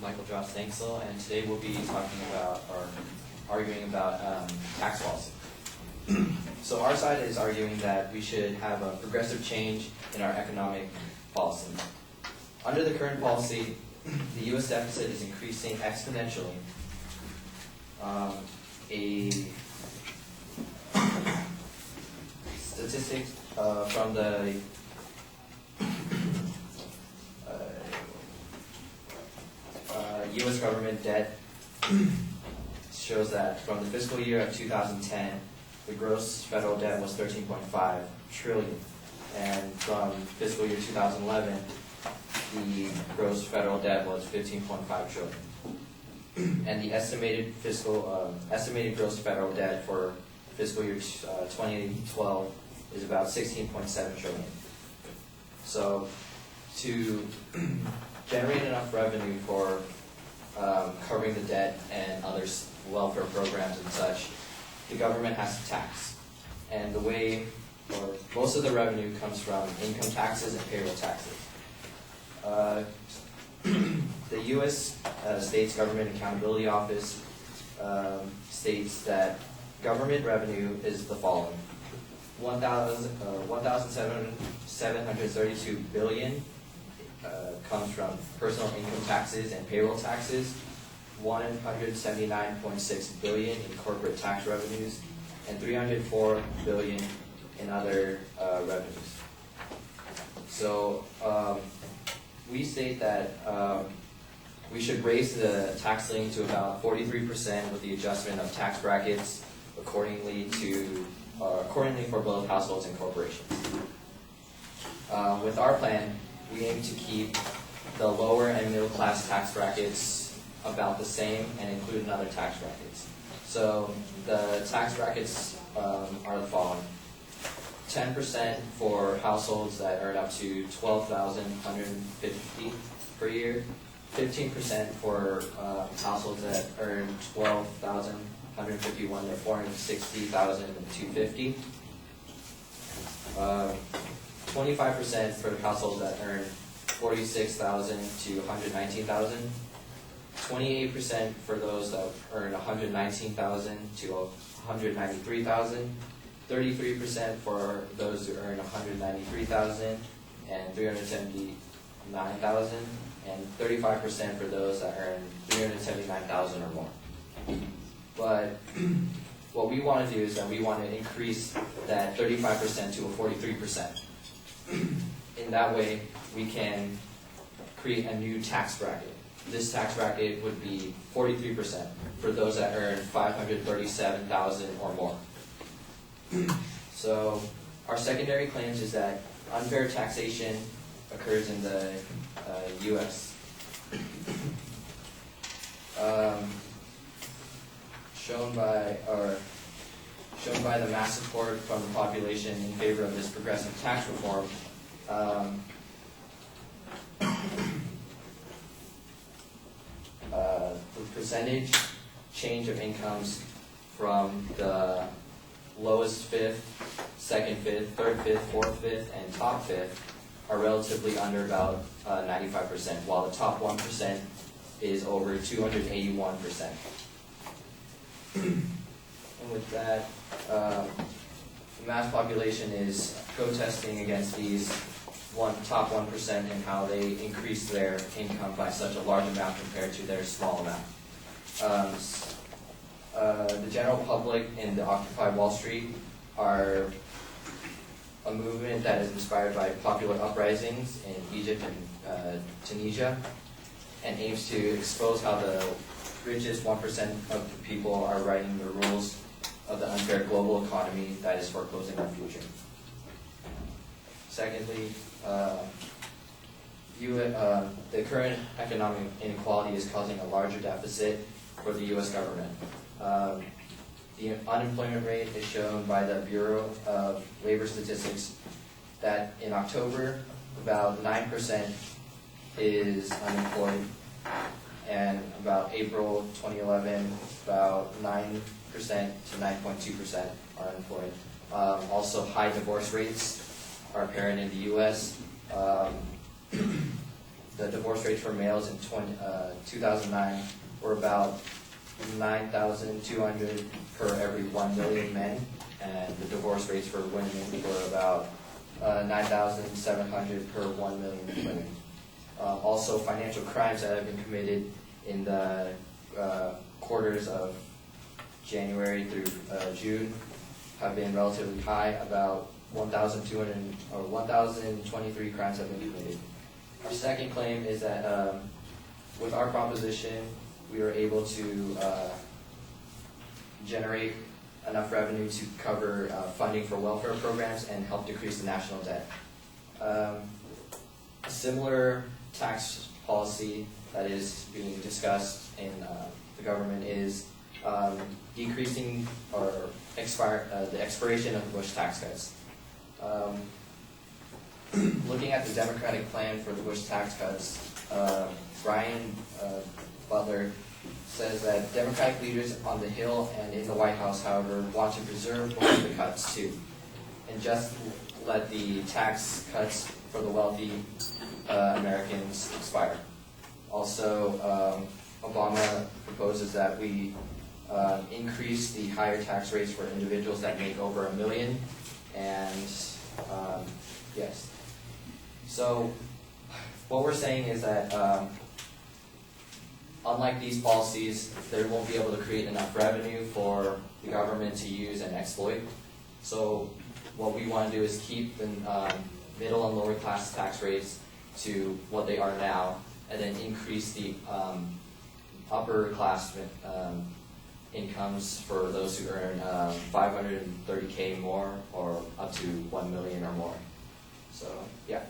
Michael Josh Thanksel, and today we'll be talking about, or arguing about, tax policy. So our side is arguing that we should have a progressive change in our economic policy. Under the current policy, the U.S. deficit is increasing exponentially. A statistic from the U.S. government debt shows that from the fiscal year of 2010, the gross federal debt was 13.5 trillion, and from fiscal year 2011, the gross federal debt was 15.5 trillion, and the estimated gross federal debt for fiscal year 2012 is about 16.7 trillion. So, to generate enough revenue for covering the debt and other welfare programs and such, the government has to tax. And the way, or most of the revenue comes from income taxes and payroll taxes. The U.S. States Government Accountability Office states that government revenue is the following: 1,732 billion comes from personal income taxes and payroll taxes, 179.6 billion in corporate tax revenues, and 304 billion in other revenues. So we state that we should raise the tax lien to about 43% with the adjustment of tax brackets accordingly for both households and corporations. With our plan, we aim to keep the lower and middle class tax brackets about the same and include other tax brackets. So the tax brackets are the following: 10% for households that earn up to $12,150 per year, 15% for households that earn $12,151 to $460,250, 25% for households that earn $46,000 to $119,000, 28% for those that earn $119,000 to $193,000, 33% for those who earn $193,000 and $379,000, and 35% for those that earn $379,000 or more. But what we want to do is that we want to increase that 35% to a 43%. In that way, we can create a new tax bracket. This tax bracket would be 43% for those that earn $537,000 or more. So our secondary claims is that unfair taxation occurs in the U.S. Shown by the mass support from the population in favor of this progressive tax reform. The percentage change of incomes from the lowest fifth, second fifth, third fifth, fourth fifth, and top fifth are relatively under about 95%, while the top 1% is over 281%. And with that, the mass population is protesting against these top 1% and how they increase their income by such a large amount compared to their small amount. The general public in the Occupy Wall Street are a movement that is inspired by popular uprisings in Egypt and Tunisia, and aims to expose how the richest 1% of the people are writing the rules of the unfair global economy that is foreclosing our future. Secondly, the current economic inequality is causing a larger deficit for the U.S. government. The unemployment rate is shown by the Bureau of Labor Statistics that in October, about 9% is unemployed, and about April 2011, about 9% to 9.2% are unemployed. Also, high divorce rates are apparent in the U.S. the divorce rates for males in 2009 were about 9,200 per every 1 million men, and the divorce rates for women were about 9,700 per 1 million women. Also, financial crimes that have been committed in the quarters of January through June have been relatively high. About 1,023 crimes have been committed. Our second claim is that with our proposition, we were able to generate enough revenue to cover funding for welfare programs and help decrease the national debt. A similar tax policy that is being discussed in the government is decreasing or the expiration of the Bush tax cuts. Looking at the Democratic plan for the Bush tax cuts, Brian Butler says that Democratic leaders on the Hill and in the White House, however, want to preserve most of the cuts too, and just let the tax cuts for the wealthy Americans expire. Also, Obama proposes that we increase the higher tax rates for individuals that make over $1 million, and yes. So what we're saying is that unlike these policies, they won't be able to create enough revenue for the government to use and exploit. So what we want to do is keep the middle and lower class tax rates to what they are now, and then increase the upper class incomes for those who earn $530K more or up to $1 million or more. So, yeah.